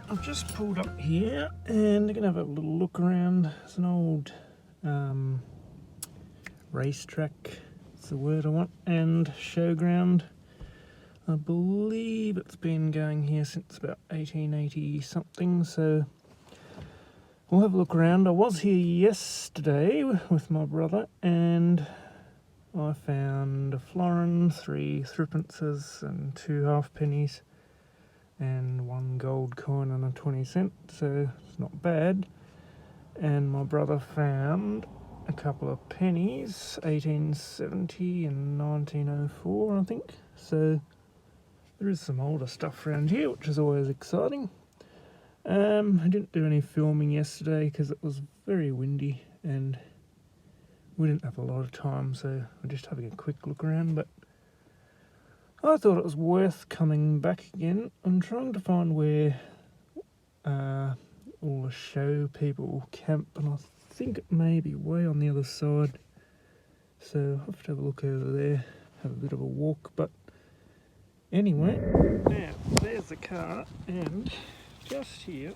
I've just pulled up here and I'm going to have a little look around. It's an old racetrack, that's the word I want, and showground. I believe it's been going here since about 1880 something, so we'll have a look around. I was here yesterday with my brother and I found a florin, 3 threepences and 2 halfpennies, and 1 gold coin and a 20-cent, so it's not bad. And my brother found a couple of pennies, 1870 and 1904, I think. So there is some older stuff around here, which is always exciting. I didn't do any filming yesterday because it was very windy and we didn't have a lot of time, so I'm just having a quick look around, but I thought it was worth coming back again. I'm trying to find where all the show people camp, and I think it may be way on the other side. So I'll have to have a look over there, have a bit of a walk. But anyway, now there's the car, and just here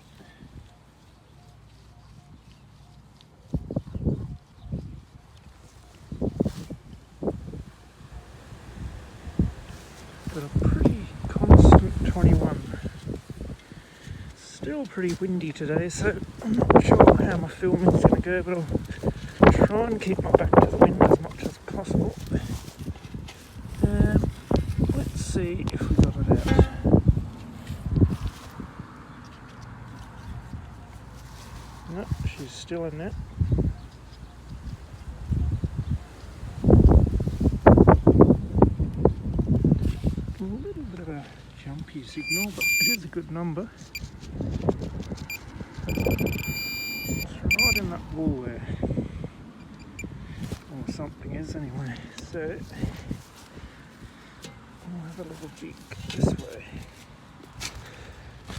got a pretty constant 21. Still pretty windy today, so I'm not sure how my filming's going to go, but I'll try and keep my back to the wind as much as possible. Let's see if we got it out. No, she's still in there. A little bit of a jumpy signal, but it is a good number. It's right in that wall there, or something is anyway. So I'll have a little peek this way.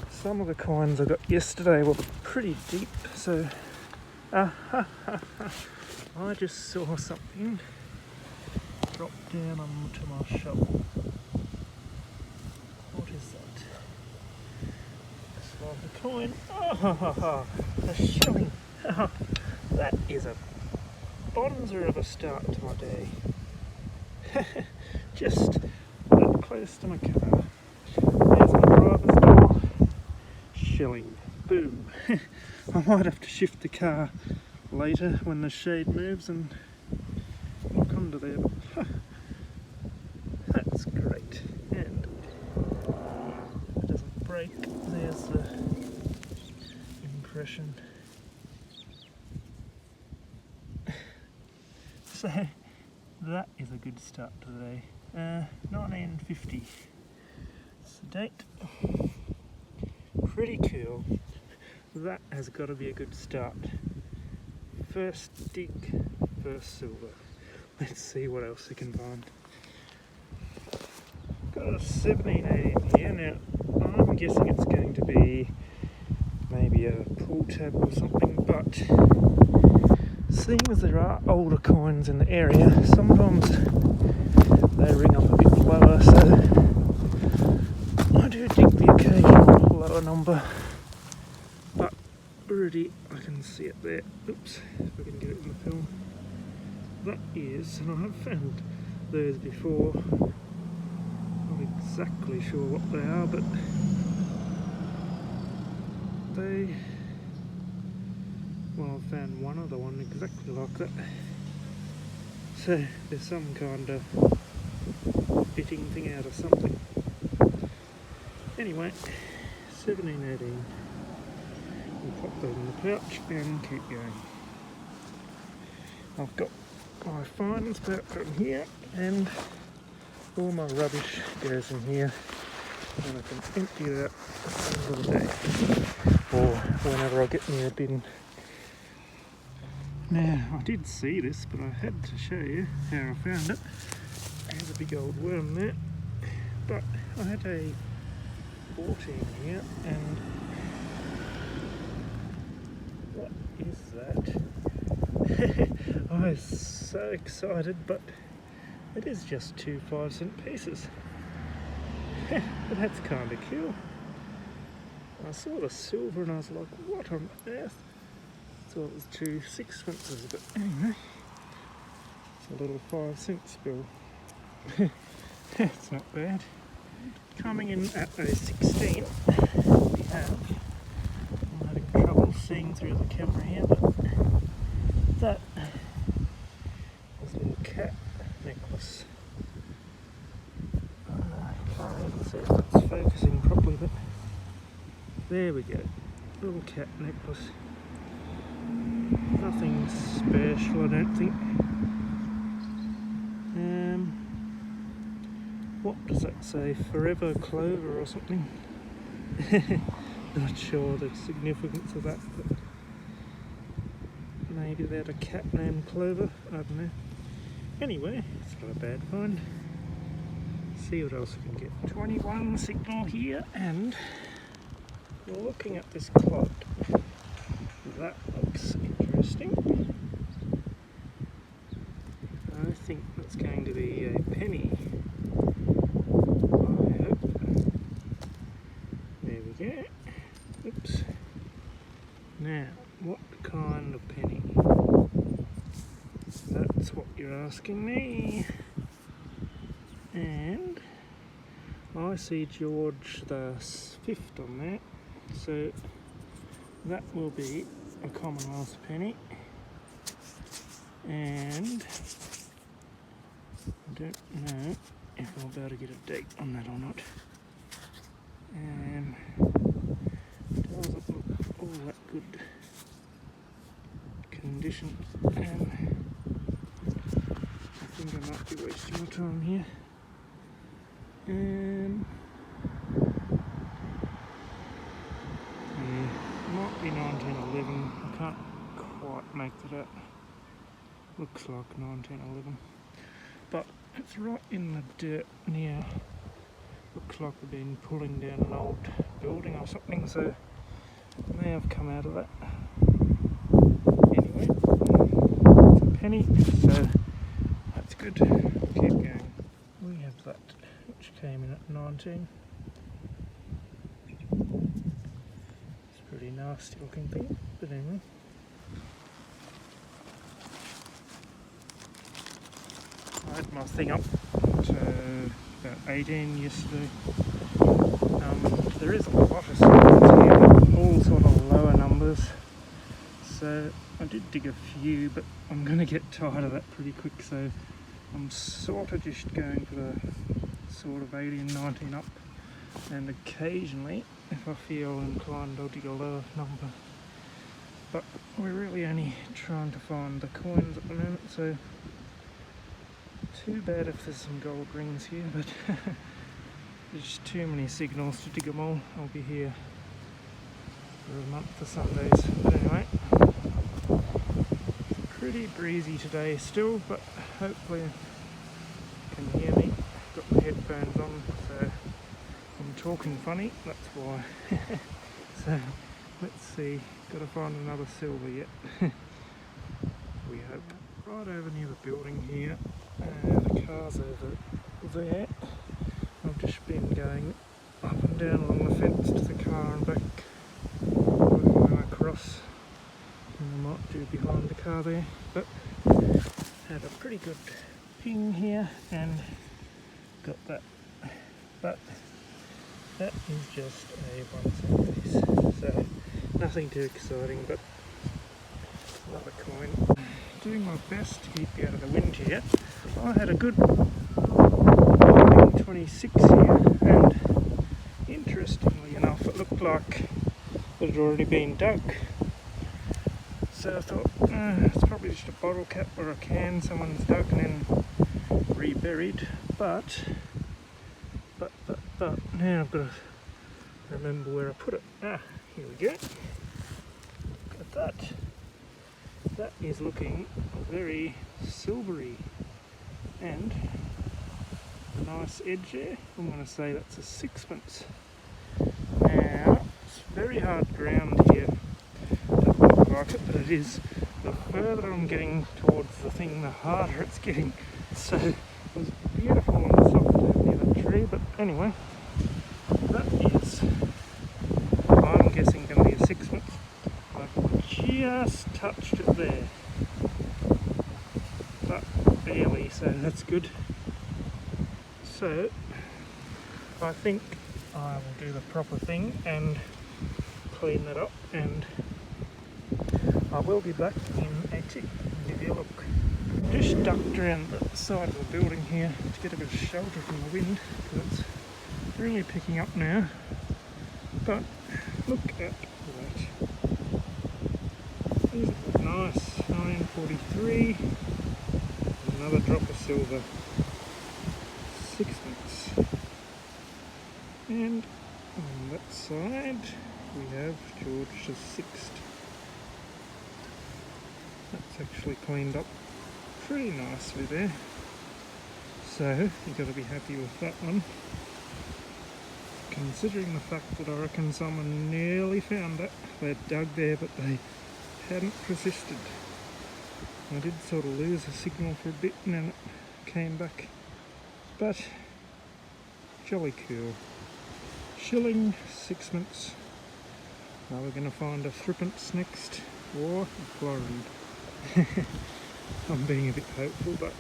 Some of the coins I got yesterday were pretty deep, so I just saw something drop down onto my shovel. What is that? It's like a coin. Oh, a shilling. Oh, that is a bonzer of a start to my day. Just that close to my car. There's my driver's door. Shilling. Boom. I might have to shift the car later when the shade moves and look under there, but that's great. And it doesn't break. There's the impression. So that is a good start to the day. 1950. It's the date. Pretty cool. That has got to be a good start. First dig, first silver. Let's see what else we can find. Got a 1780 here. Now I'm guessing it's going to be maybe a pull tab or something, but seeing as there are older coins in the area, sometimes they ring up a bit lower, so I do dig the occasional lower number. But already I can see it there. Oops, if I can get it in the film. That is, and I have found those before. Not exactly sure what they are, but they, well, I found one other one exactly like that. So there's some kind of fitting thing out of something. Anyway, 1718. We'll pop that in the pouch and keep going. I've got my fines back from here, and all my rubbish goes in here, and I can empty it out at the end of the day, or whenever I get near a bin. Now, I did see this, but I had to show you how I found it. There's a big old worm there. But I had a 14 here, and what is that? I was so excited, but it is just 2 5-cent pieces. But that's kind of cool. I saw the silver and I was like, what on earth? Thought it was 2 6-pences, but anyway, it's a little 5-cent spill. That's not bad. Coming in at a 16, we have, I'm having trouble seeing through the camera here, but that is a little cat necklace. I can't even see if it's focusing properly, but there we go, little cat necklace. Nothing special, I don't think. What does that say? Forever clover or something? Not sure the significance of that, but maybe they had a cat named Clover, I don't know. Anyway, it's not a bad find. See what else we can get. 21 signal here, and looking at this clock, that looks interesting. I think that's going to be a penny. I hope. There we go. Oops. Now, what kind of penny? That's what you're asking me. And I see George the 5th on that, so that will be a Commonwealth penny. And I don't know if I'll be able to get a date on that or not. Doesn't look all that good condition. I think I might be wasting my time here. Might be 1911. I can't quite make that out. Looks like 1911, but it's right in the dirt near. Looks like they've been pulling down an old building or something, so it may have come out of that. Anyway, it's a penny, so that's good. We'll keep going. We have that, which came in at 19. It's a pretty nasty looking thing, but anyway. I had my thing up to about 18 yesterday. There is a lot of signs here, but all sort of lower numbers. So I did dig a few, but I'm going to get tired of that pretty quick, so I'm sort of just going for the sort of 18, 19 up, and occasionally, if I feel inclined, I'll dig a lower number. But we're really only trying to find the coins at the moment, so too bad if there's some gold rings here, but there's too many signals to dig them all. I'll be here for a month of Sundays. But anyway, pretty breezy today still, but hopefully you can hear me. Got my headphones on, so I'm talking funny, that's why. So let's see, gotta find another silver yet. We hope. Right over near the building here, the car's over there. I've just been going up and down along the fence to the car and back, working my way across, and I might do behind the car there, but had a pretty good ping here and got that, but that is just a 1-cent piece, so nothing too exciting, but another coin. Doing my best to keep you out of the wind here. I had a good 26 here, and interestingly enough it looked like it had already been dug, so I thought it's probably just a bottle cap or a can someone's dug and then reburied, but now I've got to remember where I put it. Here we go. Look at that. that is looking very silvery, and a nice edge there. I'm going to say that's a sixpence. Now, it's very hard ground here. Doesn't look like it, but it is. The further I'm getting towards the thing, the harder it's getting. So it was beautiful and soft over near that tree, but anyway, that is, I'm guessing, going to be a sixpence. I've just touched it there, but barely, so that's good. So I think I will do the proper thing and clean that up, and I will be back in a tick and give you a look. Just ducked around the side of the building here to get a bit of shelter from the wind, because it's really picking up now. But look at that. Isn't that nice? 9.43. Another drop of silver. Sixpence. And on that side we have George VI. That's actually cleaned up pretty nicely there. So you've got to be happy with that one. Considering the fact that I reckon someone nearly found it. They dug there but they hadn't persisted. I did sort of lose a signal for a bit and then it came back. But jolly cool. Shilling, sixpence. Now we're going to find a threepence next, or a florin. I'm being a bit hopeful, but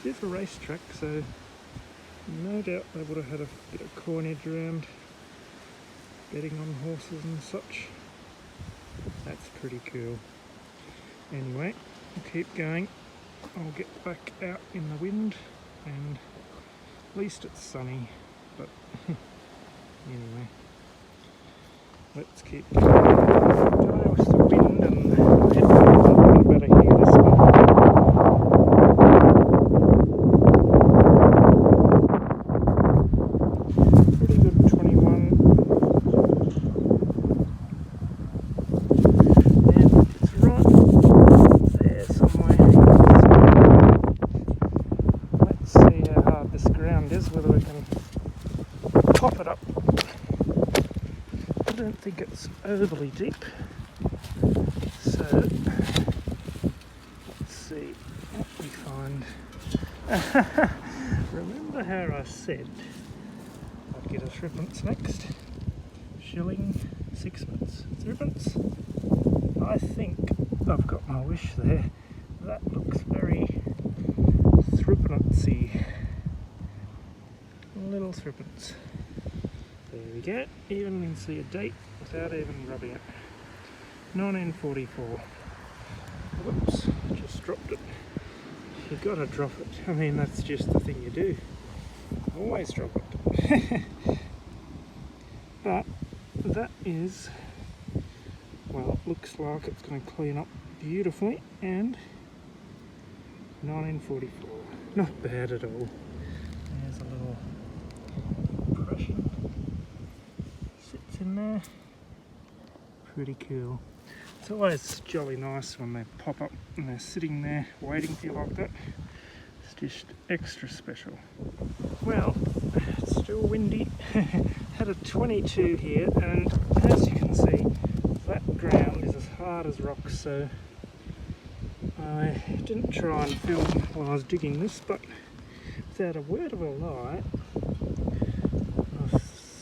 it is a racetrack, so no doubt they would have had a bit of coinage around betting on horses and such. That's pretty cool. Anyway, we'll keep going. I'll get back out in the wind, and at least it's sunny, but anyway, let's keep going with the wind and headphones. I better hear this one. Pretty good 21. And it's right there somewhere. So let's see how hard this ground is, whether we can pop it up. I don't think it's overly deep, so let's see what we find. Remember how I said I'd get a threepence next? Shilling, sixpence, threepence. I think I've got my wish there. That looks very threepencey. Little threepence. There we go. Even can see a date without even rubbing it. 1944. Whoops, just dropped it. You've got to drop it. I mean, that's just the thing you do. Always drop it. But that is, well, it looks like it's going to clean up beautifully, and 1944. Not bad at all. There's a little impression. Sits in there. Pretty cool. It's always jolly nice when they pop up and they're sitting there waiting for you like that. It's just extra special. Well, it's still windy. Had a 22 here, and as you can see, that ground is as hard as rocks, so I didn't try and film while I was digging this, but without a word of a lie, I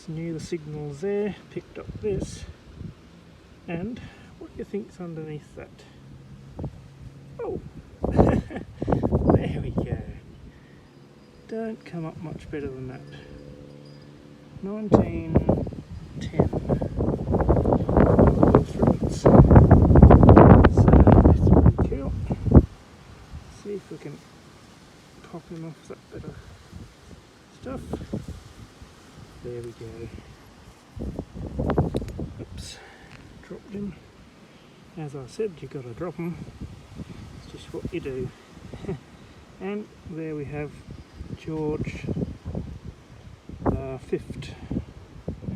knew the signal's there, picked up this, and what do you think's underneath that? Oh, there we go. Don't come up much better than that. 1910. Threepence. So that's pretty cool. See if we can pop him off that bit of stuff. There we go. Oops, dropped him. As I said, you've got to drop them. It's just what you do. And there we have George Fifth.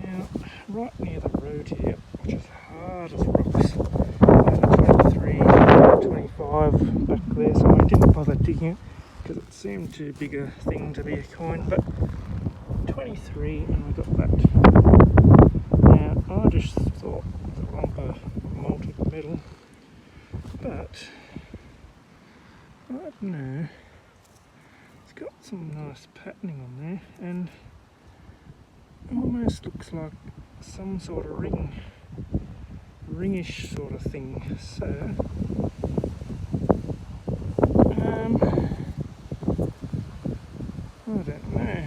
Now, right near the road here, which is hard as rocks, over 23, 25 back there, so I didn't bother digging it because it seemed too big a thing to be a coin, but 23 and we got that. Now I just thought the lumper molten metal, but I don't know, it's got some nice patterning on there and almost looks like some sort of ringish sort of thing, so I don't know,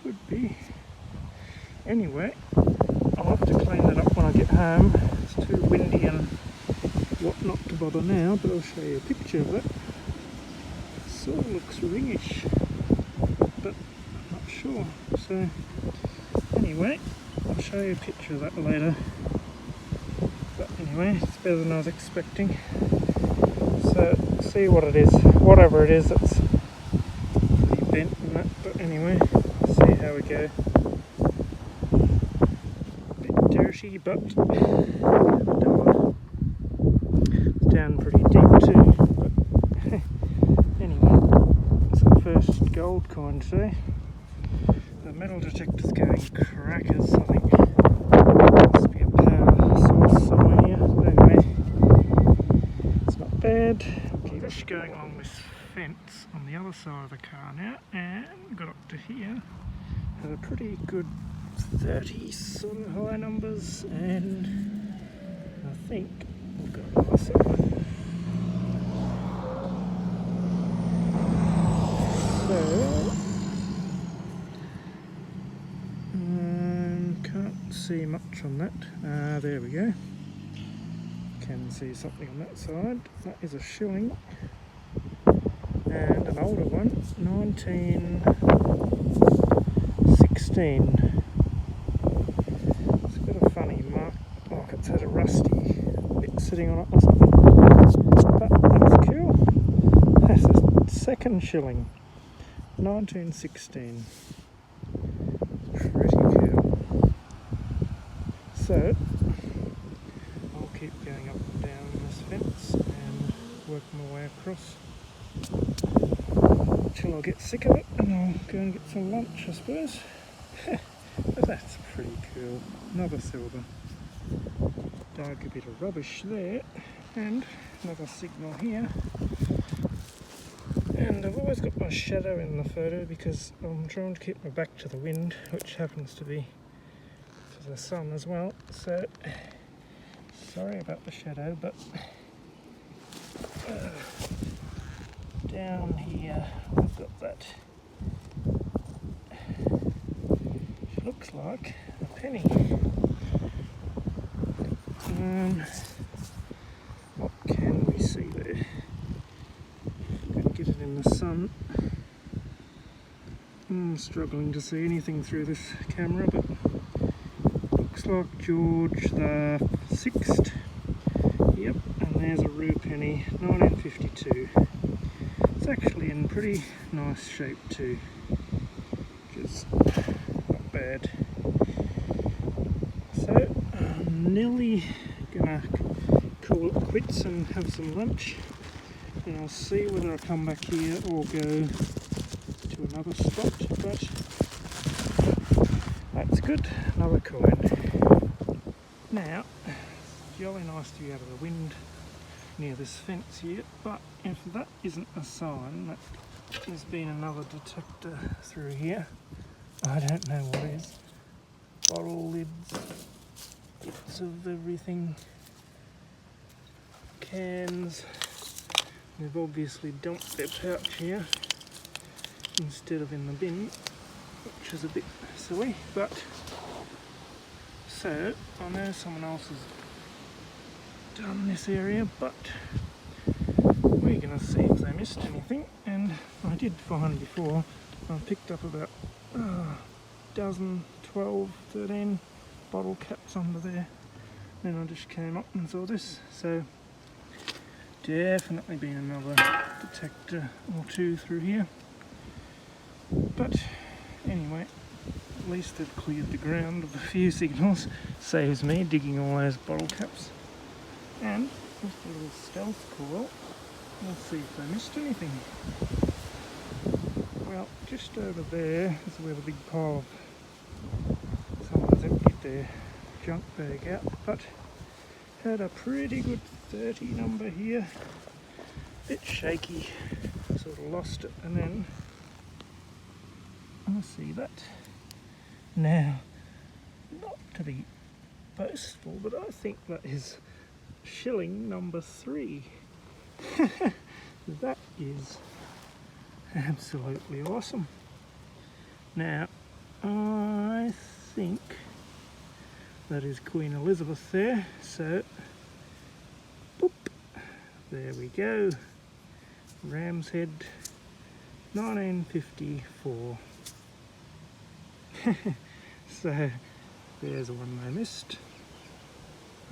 could be. Anyway, I'll have to clean that up when I get home. It's too windy and whatnot to bother now, but I'll show you a picture of it. It sort of looks ringish, but I'm not sure. So anyway, I'll show you a picture of that later. But anyway, it's better than I was expecting. So see what it is, whatever it is, it's pretty bent and that, but anyway, see how we go. Bit dirty, but it's down pretty deep too. But anyway, it's the first gold coin today. The metal detector's going crackers, I think. Must be a power source somewhere here. But anyway, it's not bad. Keep it going along this fence on the other side of the car now, and we got up to here. Have a pretty good 30 sort of high numbers, and I think we've got a nice one. So can't see much on that. There we go. Can see something on that side. That is a shilling, and an older one, 1916. It's got a funny mark, like it's had a rusty bit sitting on it or something. But that's cool. That's a second shilling, 1916. Pretty cool. So I'll keep going up and down this fence and work my way across until I get sick of it, and I'll go and get some lunch, I suppose. But that's pretty cool. Another silver. Dug a bit of rubbish there, and another signal here. And I've always got my shadow in the photo because I'm trying to keep my back to the wind, which happens to be to the sun as well. So sorry about the shadow, but down here I've got that. It looks like a penny. What can we see there? Gonna get it in the sun. I'm struggling to see anything through this camera, but looks like George the 6th. Yep, and there's a Roo Penny, 1952. It's actually in pretty nice shape too, which is not bad. So I'm nearly gonna call it quits and have some lunch, and I'll see whether I come back here or go to another spot, but that's good, another coin. Now, it's jolly nice to be out of the wind near this fence here, but if that isn't a sign that there's been another detector through here, I don't know what is. Bottle lids, bits of everything, cans. They've obviously dumped their pouch here instead of in the bin, which is a bit silly, but so I know someone else has done this area, but we're going to see if they missed anything. And I did find before, I picked up about a dozen, 12, 13 bottle caps under there. Then I just came up and saw this, so definitely been another detector or two through here. But anyway, at least they've cleared the ground of a few signals. Saves me digging all those bottle caps. And just a little stealth call. We'll see if I missed anything. Well, just over there is where the big pile of someone's emptied their junk bag out, but had a pretty good 30 number here. Bit shaky, sort of lost it, and then I see that. Now, not to be boastful, but I think that is shilling number 3. That is absolutely awesome. Now, I think that is Queen Elizabeth there, so boop, there we go. Rams-head 1954. So there's one I missed.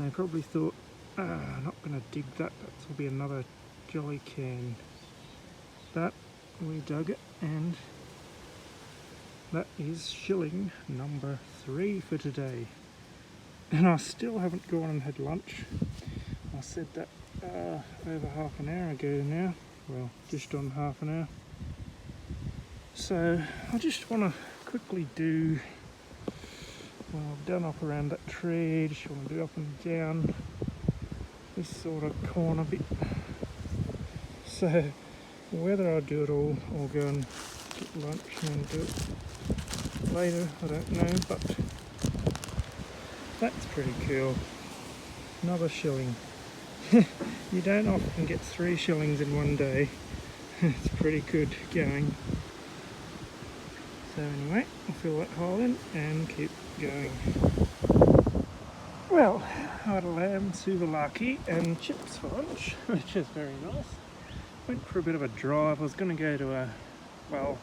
I probably thought, not going to dig that, that will be another jolly can. But we dug it, and that is shilling number 3 for today. And I still haven't gone and had lunch. I said that over half an hour ago now. Well, just on half an hour. So I just want to quickly do, well, I've done up around that tree, just want to do up and down this sort of corner bit. So whether I do it all or go and get lunch and do it later, I don't know, but that's pretty cool. Another shilling. You don't often get 3 shillings in one day. It's pretty good going. So anyway, I'll fill that hole in and keep going. Well, I had a lamb souvlaki and chips for lunch, which is very nice. Went for a bit of a drive. I was going to go to a little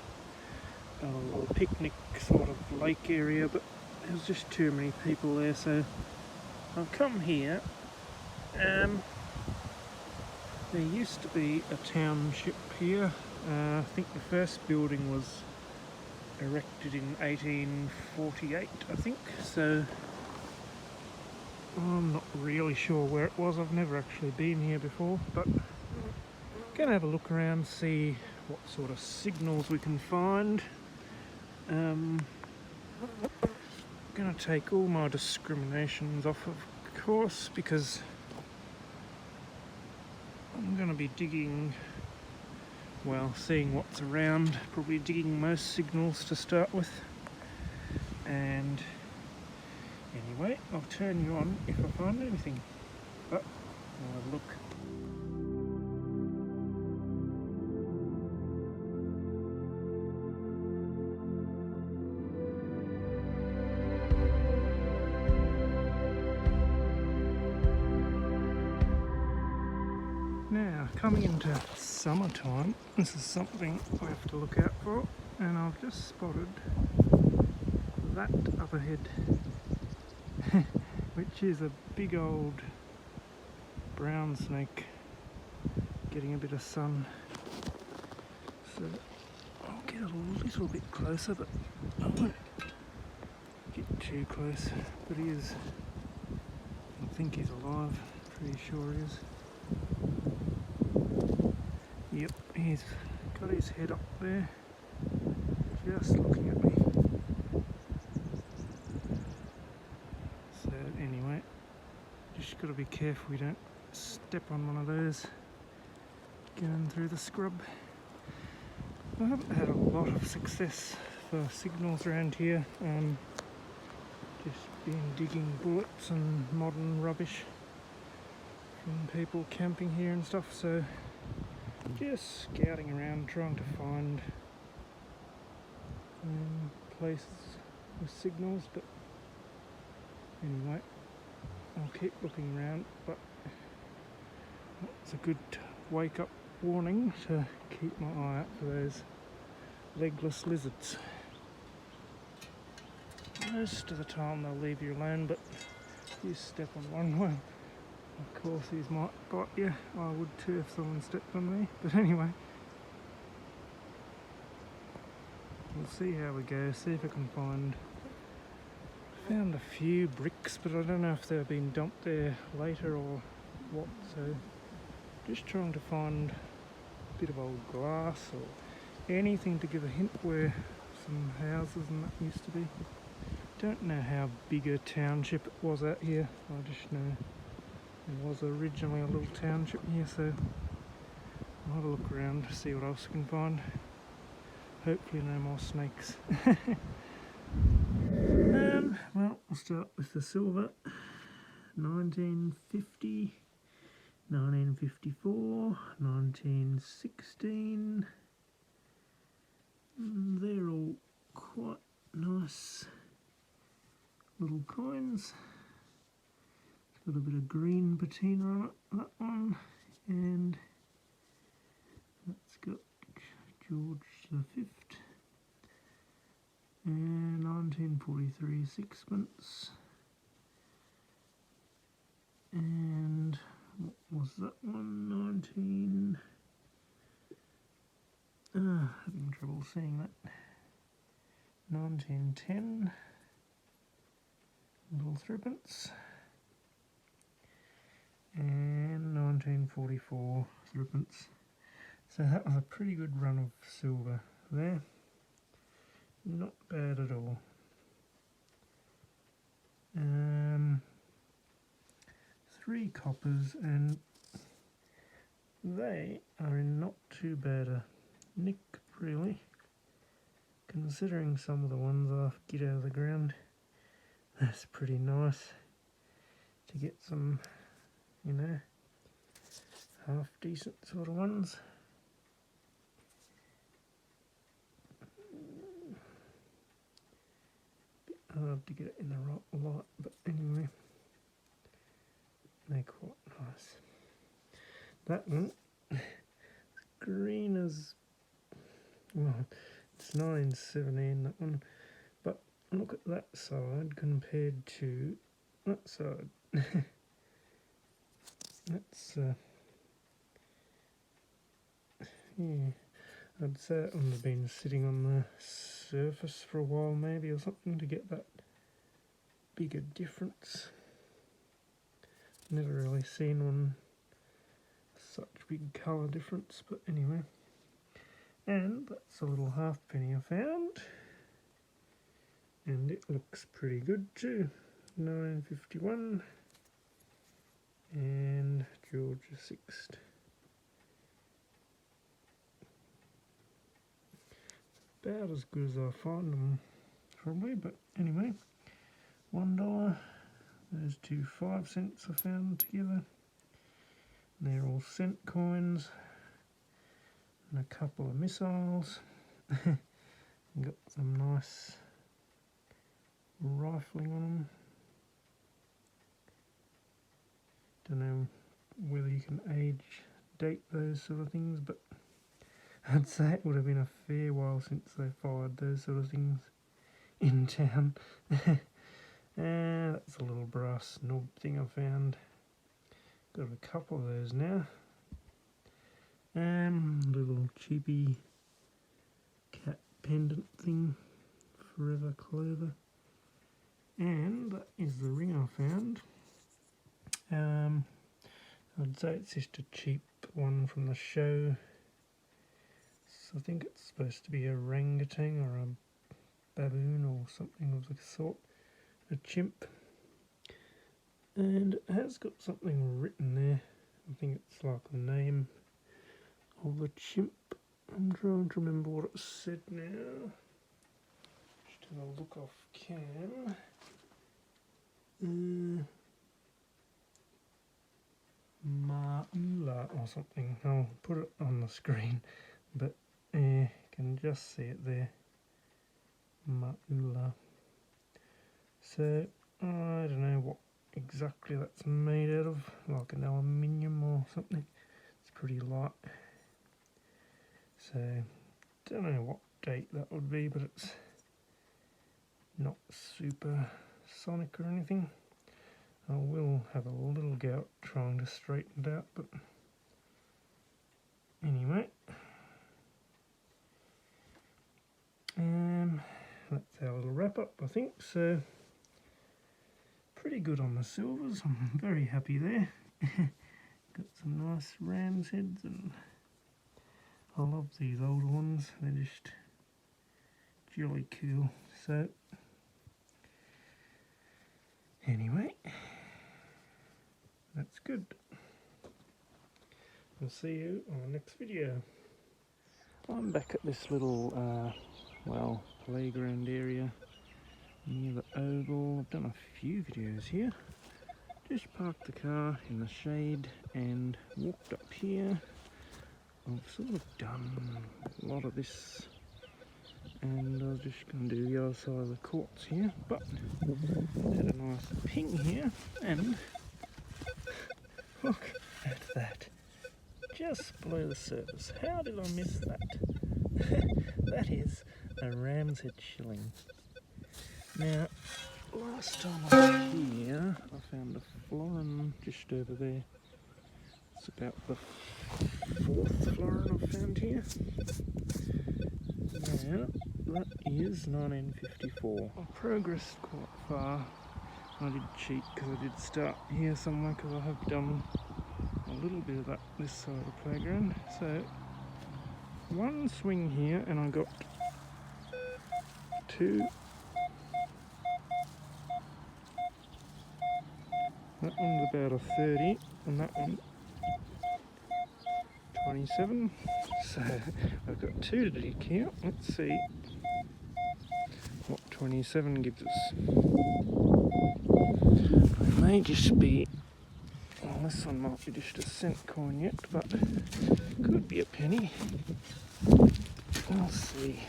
picnic sort of lake area, but there was just too many people there, so I've come here. There used to be a township here. I think the first building was erected in 1848, I think, so I'm not really sure where it was. I've never actually been here before, but I'm going to have a look around, see what sort of signals we can find. I'm going to take all my discriminations off, of course, because I'm going to be digging, well, seeing what's around, probably digging most signals to start with. And anyway, I'll turn you on if I find anything, but I'll have a look. Now, coming into summertime, this is something I have to look out for, and I've just spotted that up ahead, which is a big old brown snake getting a bit of sun. So I'll get a little bit closer, but I won't get too close. But he is, I think he's alive, pretty sure he is. Yep, he's got his head up there, just looking at me. So anyway, just got to be careful we don't step on one of those going through the scrub. I haven't had a lot of success for signals around here, just been digging bullets and modern rubbish from people camping here and stuff, so just scouting around trying to find places with signals. But anyway, I'll keep looking around, but it's a good wake up warning to keep my eye out for those legless lizards. Most of the time they'll leave you alone, but if you step on one, well, of course these might bite you. I would too if someone stepped on me, but anyway, we'll see how we go, see if I can find. Found a few bricks, but I don't know if they've been dumped there later or what, so just trying to find a bit of old glass or anything to give a hint where some houses and that used to be. Don't know how big a township it was out here, I just know it was originally a little township here, so I'll have a look around to see what else I can find. Hopefully no more snakes. Well, we'll start with the silver. 1950, 1954, 1916. They're all quite nice little coins. It's got a bit of green patina on it, that one, and that's got George V. And 1943 sixpence. And what was that one? Having trouble seeing that. 1910. Little threepence. And 1944 threepence. So that was a pretty good run of silver there. Not bad at all. 3 coppers, and they are in not too bad a nick, really, considering some of the ones I get out of the ground. That's pretty nice to get some, you know, half decent sort of ones. Bit hard to get it in the right light, but anyway, they're quite nice. That one, green as, well, it's 1917, that one, but look at that side compared to that side. That's, yeah, I'd say that one has been sitting on the surface for a while maybe, or something, to get that bigger difference. Never really seen one such big colour difference, but anyway. And that's a little halfpenny I found, and it looks pretty good too. 1951, and George VI. About as good as I find them, probably, but anyway. $1. Those 2 5 cents I found together. They're all cent coins, and a couple of missiles. Got some nice rifling on them. Don't know whether you can age date those sort of things, but I'd say it would have been a fair while since they fired those sort of things in town. That's a little brass knob thing I found. Got a couple of those now. Little cheapy cat pendant thing, Forever Clover. And that is the ring I found. I'd say it's just a cheap one from the show. So I think it's supposed to be a orangutan or a baboon or something of the sort. A chimp. And it has got something written there. I think it's like the name of the chimp. I'm trying to remember what it said now. Just have a look off cam. Ma'ula or something. I'll put it on the screen, but you can just see it there. Ma'ula. So I don't know what exactly that's made out of, like an aluminium or something. It's pretty light. So don't know what date that would be, but it's not super sonic or anything. I will have a little go at trying to straighten it out, but anyway. That's our little wrap up, I think. So pretty good on the silvers. I'm very happy there. Got some nice ram's heads, and I love these older ones. They're just jolly cool. So anyway, that's good. I'll see you on the next video. I'm back at this little, well, playground area near the oval. I've done a few videos here. Just parked the car in the shade and walked up here. I've sort of done a lot of this, and I was just going to do the other side of the courts here, but had a nice ping here, and look at that. Just below the surface. How did I miss that? That is a Rams-head Shilling. Now, last time I was here, I found a florin just over there. It's about the fourth florin I've found here. Now, that is 1954. I progressed quite far. I did cheat because I did start here somewhere, because I have done a little bit of that this side of the playground. So one swing here and I got two. That one's about a 30 and that one 27. So I've got two to dig here. Let's see what 27 gives us. It may just be, well, this one might be just a cent coin yet, but could be a penny. We'll see.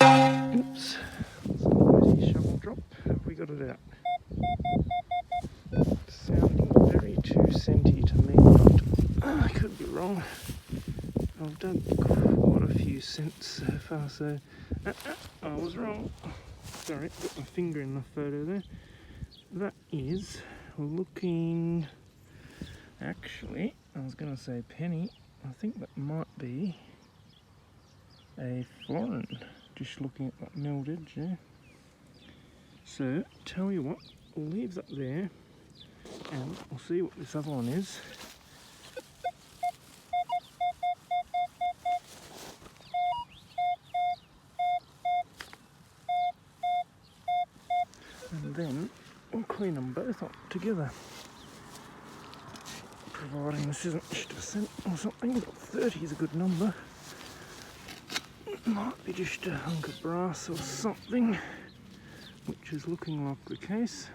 Oops. Almighty shovel drop. Have we got it out? Sounding very 2 centy to me, but I could be wrong. I've done quite a few cents so far, so I was wrong. Sorry, got my finger in the photo there. That is looking, actually, I was going to say penny. I think that might be a florin, just looking at that milled edge there. So, tell you what, we'll leave that there and we'll see what this other one is. And then we'll clean them both up together. Providing this isn't just a cent or something, but 30 is a good number. It might be just a hunk of brass or something, which is looking like the case.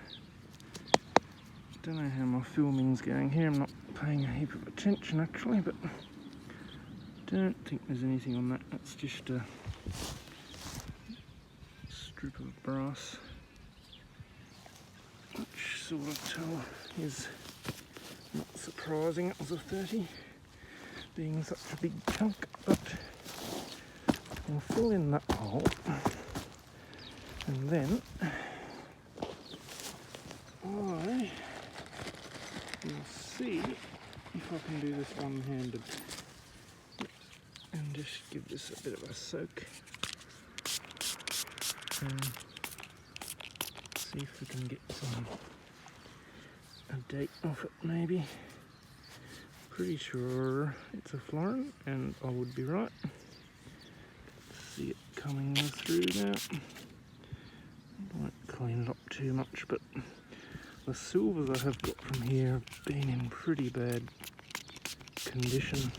Don't know how my filming's going here, I'm not paying a heap of attention actually, but don't think there's anything on that. That's just a strip of brass, which sort of tell is not surprising it was a 30, being such a big chunk, but we'll fill in that hole and then I will see if I can do this one-handed and just give this a bit of a soak and see if we can get a date off it maybe. Pretty sure it's a florin and I would be right. See it coming through there. I won't clean it up too much, but the silvers I have got from here have been in pretty bad condition.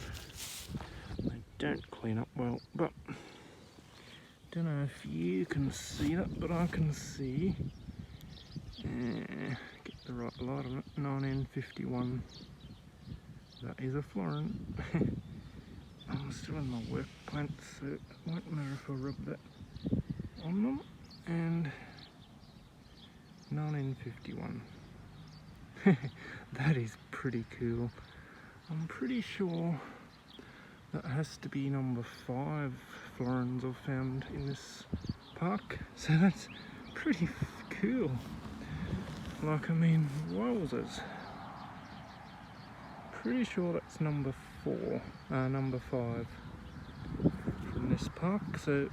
They don't clean up well, but don't know if you can see that, but I can see. Get the right light on it. 1951. That is a florin. I'm still in my work pants, so it won't matter if I rub that on them. And 1951. That is pretty cool. I'm pretty sure that has to be number 5 florins I've found in this park. So that's pretty cool. Like, I mean, wowzers. Pretty sure that's number 5 from this park, so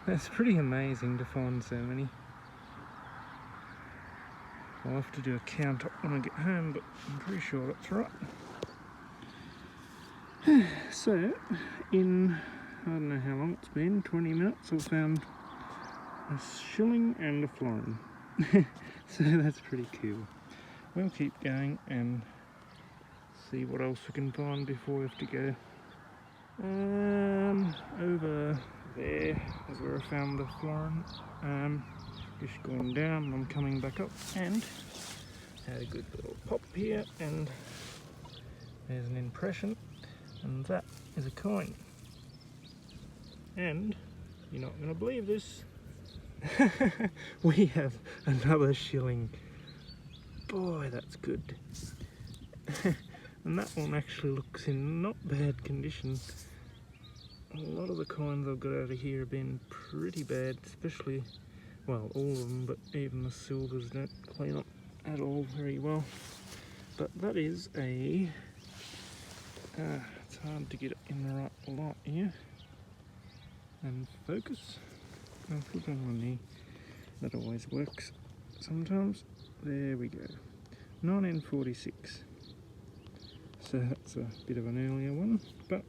that's pretty amazing to find so many. I'll have to do a count up when I get home, but I'm pretty sure that's right. So, in, I don't know how long it's been, 20 minutes, I've found a shilling and a florin. So that's pretty cool. We'll keep going and see what else we can find before we have to go. Over there is where I found the florin. Just going down and I'm coming back up, and had a good little pop here, and there's an impression, and that is a coin. And you're not going to believe this, we have another shilling. Boy, that's good. And that one actually looks in not bad condition. A lot of the coins I've got out of here have been pretty bad, especially, well, all of them, but even the silvers don't clean up at all very well. But that is a, it's hard to get it in the right light here. And focus. I'll put it on my knee. That always works sometimes. There we go. 1946. So that's a bit of an earlier one, but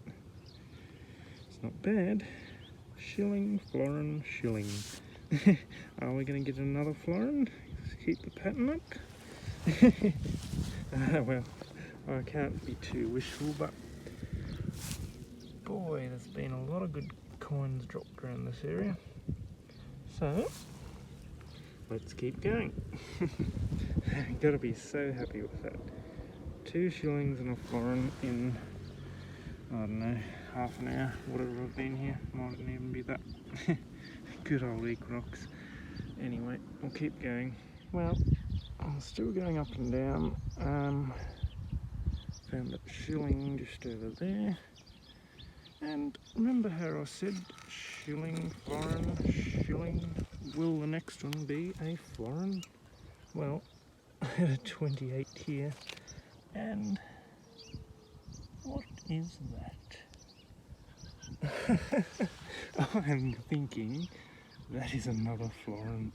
it's not bad. Shilling, florin, shilling. Are we going to get another florin? Keep the pattern up? Well, I can't be too wishful, but boy, there's been a lot of good coins dropped around this area. So, let's keep going. Gotta be so happy with that. 2 shillings and a florin in, I don't know, half an hour, whatever I've been here. Mightn't even be that. Good old Equinox. Anyway, we'll keep going. Well, I'm still going up and down. Found that shilling just over there. And remember how I said shilling, florin, shilling? Will the next one be a florin? Well, I had a 28 here. And what is that? I'm thinking that is another florin.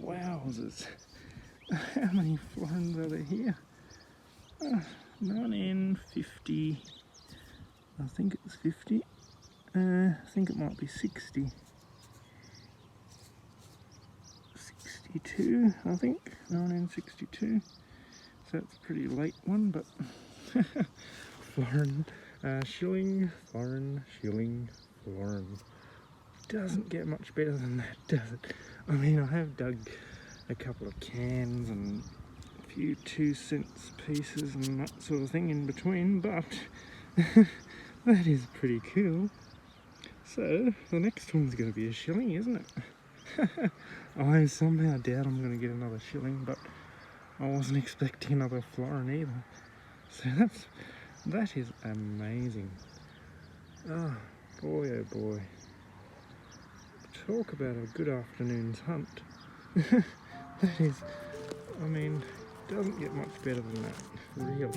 Wowzers. How many florins are there here? 1950. I think it's 50. I think it might be 60. 62, I think. 1962. So that's a pretty late one, but florin, shilling, florin, shilling, florin. Doesn't get much better than that, does it? I mean, I have dug a couple of cans and a few 2-cent pieces and that sort of thing in between, but that is pretty cool. So, the next one's going to be a shilling, isn't it? I somehow doubt I'm going to get another shilling, but I wasn't expecting another florin either. So that is amazing. Oh boy, oh boy. Talk about a good afternoon's hunt. That is, I mean, doesn't get much better than that, really.